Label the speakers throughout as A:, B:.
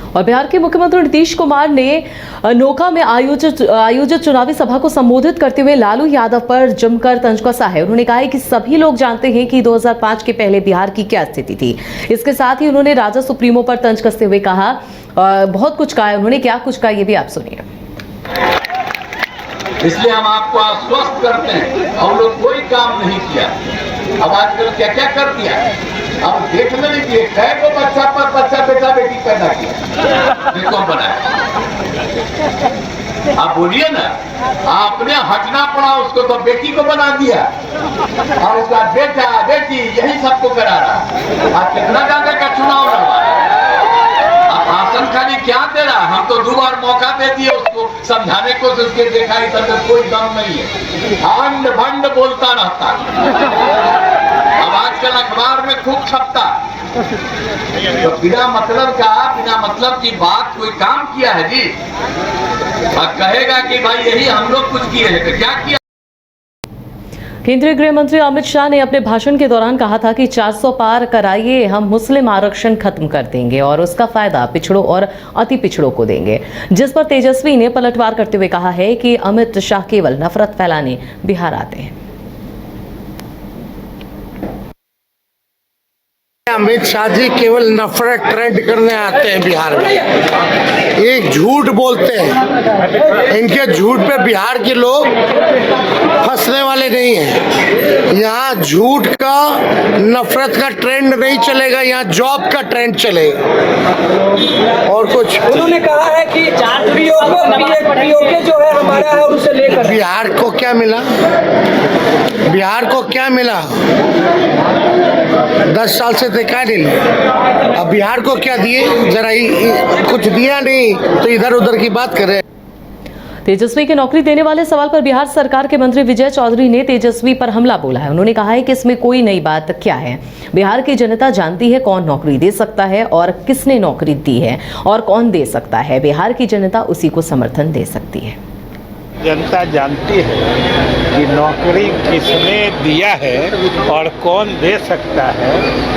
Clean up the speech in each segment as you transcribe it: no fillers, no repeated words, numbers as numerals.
A: और बिहार के मुख्यमंत्री नीतीश कुमार ने नोखा में आयोजित चुनावी सभा को संबोधित करते हुए लालू यादव पर जमकर तंज कसा है। उन्होंने कहा है कि सभी लोग जानते हैं कि 2005 के पहले बिहार की क्या स्थिति थी। इसके साथ ही उन्होंने राजा सुप्रीमो पर तंज कसते हुए कहा, बहुत कुछ कहा है। उन्होंने क्या कुछ कहा ये भी आप सुनिए।
B: इसलिए हम आपको आश्वस्त करते हैं, हम लोग कोई काम नहीं किया। अब आजकल क्या क्या कर दिया, अब देख में नहीं दिए कै को बच्चा पर बच्चा बेटा बेटी पैदा किया, देखो बनाया। आप बोलिए ना, आपने हटना पड़ा उसको तो बेटी को बना दिया और उसका बेटा बेटी यही सबको करा रहा। आज कितना ज्यादा का चुनाव रहा, भाषण खाली क्या दे रहा, हम तो 2 बार मौका दे दिए उसको समझाने को, उसके देखा ही तब कोई दम नहीं है, भंड भंड बोलता रहता। अब आजकल अखबार में खूब छपता, तो बिना मतलब की बात कोई काम किया है जी, और कहेगा कि भाई यही हम लोग कुछ किए हैं, तो क्या किया।
A: केंद्रीय गृह मंत्री अमित शाह ने अपने भाषण के दौरान कहा था कि 400 पार कराइए, हम मुस्लिम आरक्षण खत्म कर देंगे और उसका फायदा पिछड़ों और अति पिछड़ों को देंगे, जिस पर तेजस्वी ने पलटवार करते हुए कहा है कि अमित शाह केवल नफरत फैलाने बिहार आते हैं।
C: अमित शाह जी केवल नफरत ट्रेंड करने आते हैं बिहार में, एक झूठ बोलते हैं। इनके झूठ पे बिहार के लोग फंसने वाले नहीं हैं। यहाँ झूठ का, नफरत का ट्रेंड नहीं चलेगा, यहाँ जॉब का ट्रेंड चलेगा। और कुछ
D: उन्होंने कहा है कि पीओके जो है हमारा है, उसे लेकर
C: बिहार को क्या मिला, बिहार को क्या मिला, 10 साल से देखा नहीं। अब बिहार को क्या दिए, जरा कुछ दिया नहीं तो इधर उधर की बात करें।
A: तेजस्वी के नौकरी देने वाले सवाल पर बिहार सरकार के मंत्री विजय चौधरी ने तेजस्वी पर हमला बोला है। उन्होंने कहा है कि इसमें कोई नई बात क्या है, बिहार की जनता जानती है कौन नौकरी दे सकता है और किसने नौकरी दी है और कौन दे सकता है। बिहार की जनता उसी को समर्थन दे सकती है।
E: जनता जानती है कि नौकरी किसने दिया है और कौन दे सकता है,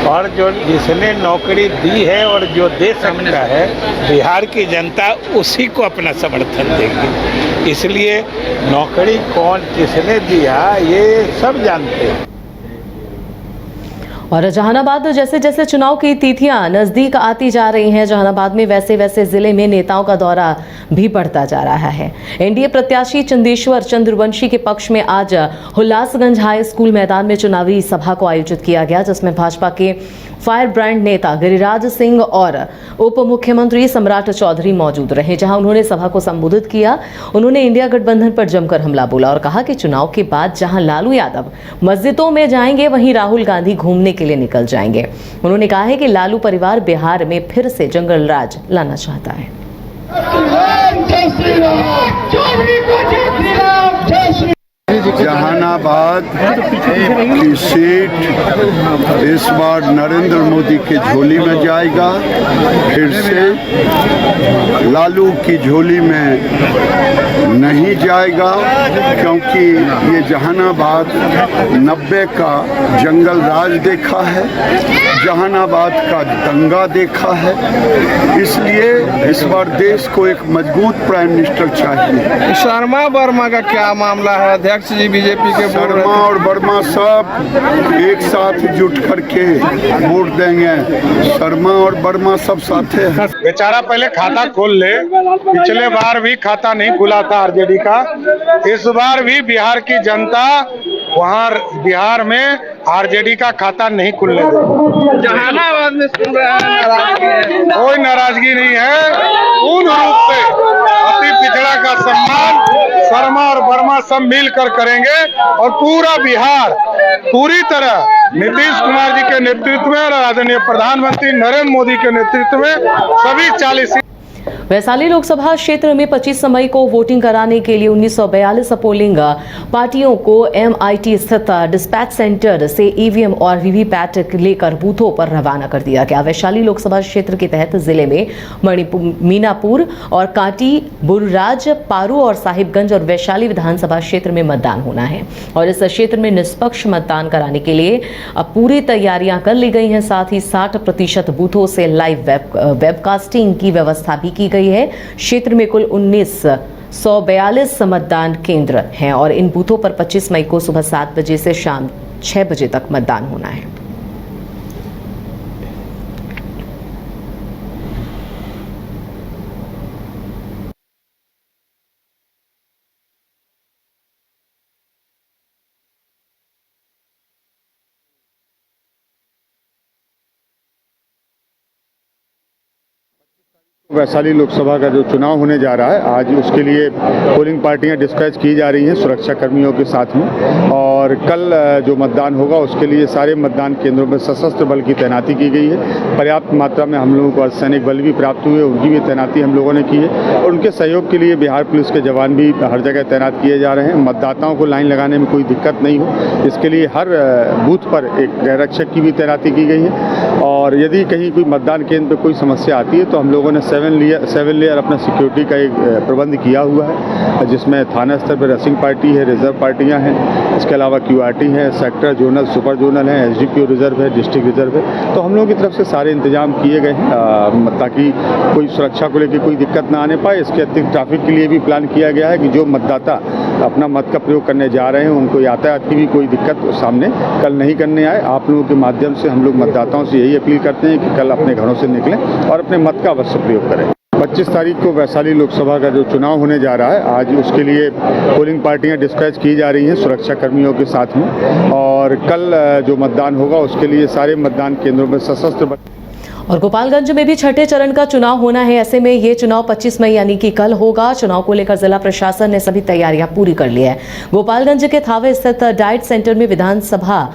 E: और जो जिसने नौकरी दी है और जो दे सकता है, बिहार की जनता उसी को अपना समर्थन देगी। इसलिए नौकरी कौन किसने दिया ये सब जानते हैं।
A: और जहानाबाद जैसे जैसे चुनाव की तिथियां नजदीक आती जा रही हैं, जहानाबाद में वैसे वैसे जिले में नेताओं का दौरा भी बढ़ता जा रहा है। एनडीए प्रत्याशी चंदेश्वर चंद्रवंशी के पक्ष में आज हुल्लासगंज हाई स्कूल मैदान में चुनावी सभा को आयोजित किया गया, जिसमें भाजपा के फायर ब्रांड नेता गिरिराज सिंह और उप मुख्यमंत्री सम्राट चौधरी मौजूद रहे। जहां उन्होंने सभा को संबोधित किया, उन्होंने इंडिया गठबंधन पर जमकर हमला बोला और कहा कि चुनाव के बाद जहां लालू यादव मस्जिदों में जाएंगे, वहीं राहुल गांधी घूमने के लिए निकल जाएंगे। उन्होंने कहा है कि लालू परिवार बिहार में फिर से जंगल राज लाना चाहता है।
F: जहानाबाद की सीट इस बार नरेंद्र मोदी के झोली में जाएगा, फिर से लालू की झोली में नहीं जाएगा, क्योंकि ये जहानाबाद 90 का जंगल राज देखा है, जहानाबाद का दंगा देखा है। इसलिए इस बार देश को एक मजबूत प्राइम मिनिस्टर चाहिए।
G: शर्मा वर्मा का क्या मामला है अध्यक्ष जी? बीजेपी के
F: शर्मा और वर्मा सब एक साथ जुट करके वोट देंगे। शर्मा और वर्मा सब साथ हैं।
E: बेचारा पहले खाता खोल ले, पिछले बार भी खाता नहीं खुला था आरजेडी का, इस बार भी बिहार की जनता वहाँ बिहार में आरजेडी का खाता नहीं खुलने देगी।
G: जहानाबाद में सुन रहे हैं
E: कोई नाराजगी नहीं है, पूर्ण रूप से अति पिछड़ा का सम्मान शर्मा और वर्मा सब मिलकर करेंगे और पूरा बिहार पूरी तरह नीतीश कुमार जी के नेतृत्व में और आदरणीय प्रधानमंत्री नरेंद्र मोदी के नेतृत्व में सभी 40
A: वैशाली लोकसभा क्षेत्र में 25 मई को वोटिंग कराने के लिए 1942 पोलिंग पार्टियों को MIT स्थित डिस्पैच सेंटर से ईवीएम और वीवीपैट लेकर बूथों पर रवाना कर दिया गया। वैशाली लोकसभा क्षेत्र के तहत जिले में मीनापुर और कांटी, बुर्राज, पारू और साहिबगंज और वैशाली विधानसभा क्षेत्र में मतदान होना है और इस क्षेत्र में निष्पक्ष मतदान कराने के लिए अब पूरी तैयारियां कर ली गई हैं। साथ ही 60% बूथों से लाइव वेबकास्टिंग की व्यवस्था भी की गई है। क्षेत्र में कुल 1942 मतदान केंद्र हैं और इन बूथों पर 25 मई को सुबह 7 बजे से शाम 6 बजे तक मतदान होना है।
H: वैशाली लोकसभा का जो चुनाव होने जा रहा है, आज उसके लिए पोलिंग पार्टियां डिस्पैच की जा रही हैं सुरक्षा कर्मियों के साथ में, और कल जो मतदान होगा उसके लिए सारे मतदान केंद्रों में सशस्त्र बल की तैनाती की गई है। पर्याप्त मात्रा में हम लोगों को सैनिक बल भी प्राप्त हुए, उनकी भी तैनाती हम लोगों ने की है और उनके सहयोग के लिए बिहार पुलिस के जवान भी हर जगह तैनात किए जा रहे हैं। मतदाताओं को लाइन लगाने में कोई दिक्कत नहीं हो, इसके लिए हर बूथ पर एक गृहरक्षक की भी तैनाती की गई है और यदि कहीं कोई मतदान केंद्र पर कोई समस्या आती है तो हम लोगों ने 7 लेयर अपना सिक्योरिटी का एक प्रबंध किया हुआ है, जिसमें थाना स्तर पर रेसिंग पार्टी है, रिजर्व पार्टियां हैं, इसके अलावा QRT है, सेक्टर, जोनल, सुपर जोनल है, SDPO रिजर्व है, डिस्ट्रिक्ट रिजर्व है। तो हम लोगों की तरफ से सारे इंतजाम किए गए हैं ताकि कोई सुरक्षा को लेकर कोई दिक्कत ना आने पाए। इसके अतिरिक्त ट्रैफिक के लिए भी प्लान किया गया है कि जो मतदाता अपना मत का प्रयोग करने जा रहे हैं उनको यातायात की भी कोई दिक्कत सामने कल नहीं करने आए। आप लोगों के माध्यम से हम लोग मतदाताओं से यही अपील करते हैं कि कल अपने घरों से निकलें और अपने मत का अवश्य प्रयोग करें। 25 तारीख को वैशाली लोकसभा का जो चुनाव होने जा रहा है, आज उसके लिए पोलिंग पार्टियां डिस्पैच की जा रही हैं सुरक्षा कर्मियों के साथ में और कल जो मतदान होगा उसके लिए सारे मतदान केंद्रों में सशस्त्र बल।
A: और गोपालगंज में भी छठे चरण का चुनाव होना है। ऐसे में ये चुनाव 25 मई यानी कि कल होगा। चुनाव को लेकर जिला प्रशासन ने सभी तैयारियां पूरी कर ली है। गोपालगंज के थावे स्थित डाइट सेंटर में विधानसभा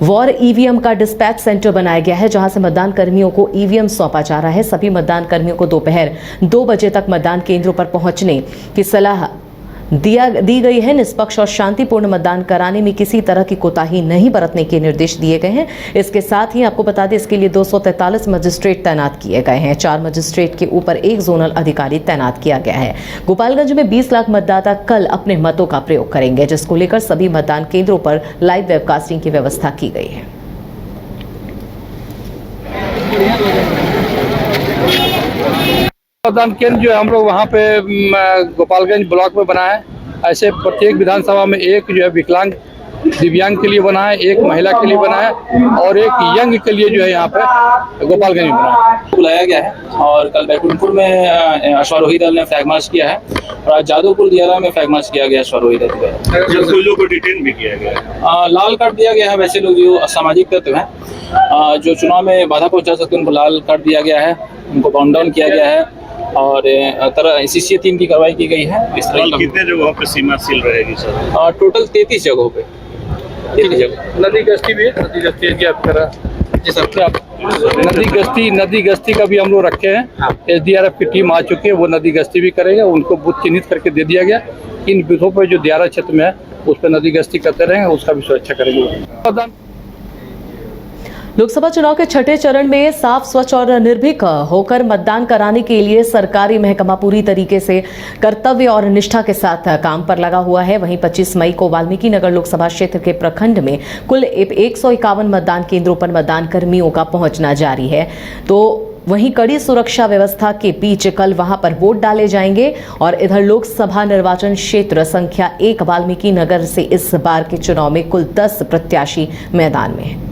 A: वॉर ईवीएम का डिस्पैच सेंटर बनाया गया है, जहां से मतदान कर्मियों को ईवीएम सौंपा जा रहा है। सभी मतदान कर्मियों को दोपहर 2 बजे तक मतदान केंद्रों पर पहुंचने की सलाह दी गई है। निष्पक्ष और शांतिपूर्ण मतदान कराने में किसी तरह की कोताही नहीं बरतने के निर्देश दिए गए हैं। इसके साथ ही आपको बता दें, इसके लिए 243 मजिस्ट्रेट तैनात किए गए हैं। 4 मजिस्ट्रेट के ऊपर 1 जोनल अधिकारी तैनात किया गया है। गोपालगंज में 20 लाख मतदाता कल अपने मतों का प्रयोग करेंगे, जिसको लेकर सभी मतदान केंद्रों पर लाइव वेबकास्टिंग की व्यवस्था की गई है।
G: मतदान केंद्र जो है हम लोग वहाँ पे गोपालगंज ब्लॉक में बना है। ऐसे प्रत्येक विधानसभा में एक जो है विकलांग दिव्यांग के लिए बना है, एक महिला के लिए बना है और एक यंग के लिए जो है यहाँ पे गोपालगंज में बना है।
I: बुलाया गया है और कल बैकुंठपुर में अश्वारोही दल ने फ्लैग मार्च किया है और आज जादवपुर दियारा में फ्लैग मार्च किया गया अश्वारोही दल द्वारा।
E: कुछ लोगों को डिटेन भी किया गया है,
I: लाल कार्ड दिया गया है। वैसे लोग जो असामाजिक तत्व हैं जो चुनाव में बाधा पहुंचा सकते हैं उनको लाल कार्ड दिया गया है, उनको बाउंड डाउन किया गया है और CCA 3 की कार्रवाई की गई है। इस तरह
E: कितने जगहों पे सीमा सील रहेगी सर?
I: टोटल 33 जगहों पे।
G: नदी गश्ती भी है, नदी गश्ती की नदी गश्ती का भी हम लोग रखे हैं। SDRF की टीम आ चुकी है, वो नदी गश्ती भी करेगा। उनको बूथ चिन्हित करके दे दिया गया। इन बूथों पर जो दियारा क्षेत्र में है उस पर नदी गश्ती करते रहेंगे, उसका भी सुरक्षा करेंगे।
A: लोकसभा चुनाव के छठे चरण में साफ, स्वच्छ और निर्भीक होकर मतदान कराने के लिए सरकारी महकमा पूरी तरीके से कर्तव्य और निष्ठा के साथ काम पर लगा हुआ है। वहीं 25 मई को वाल्मीकि नगर लोकसभा क्षेत्र के प्रखंड में कुल 151 मतदान केंद्रों पर मतदान कर्मियों का पहुंचना जारी है। तो वहीं कड़ी सुरक्षा व्यवस्था के बीच कल वहां पर वोट डाले जाएंगे और इधर लोकसभा निर्वाचन क्षेत्र संख्या 1 वाल्मीकि नगर से इस बार के चुनाव में कुल 10 प्रत्याशी मैदान में हैं।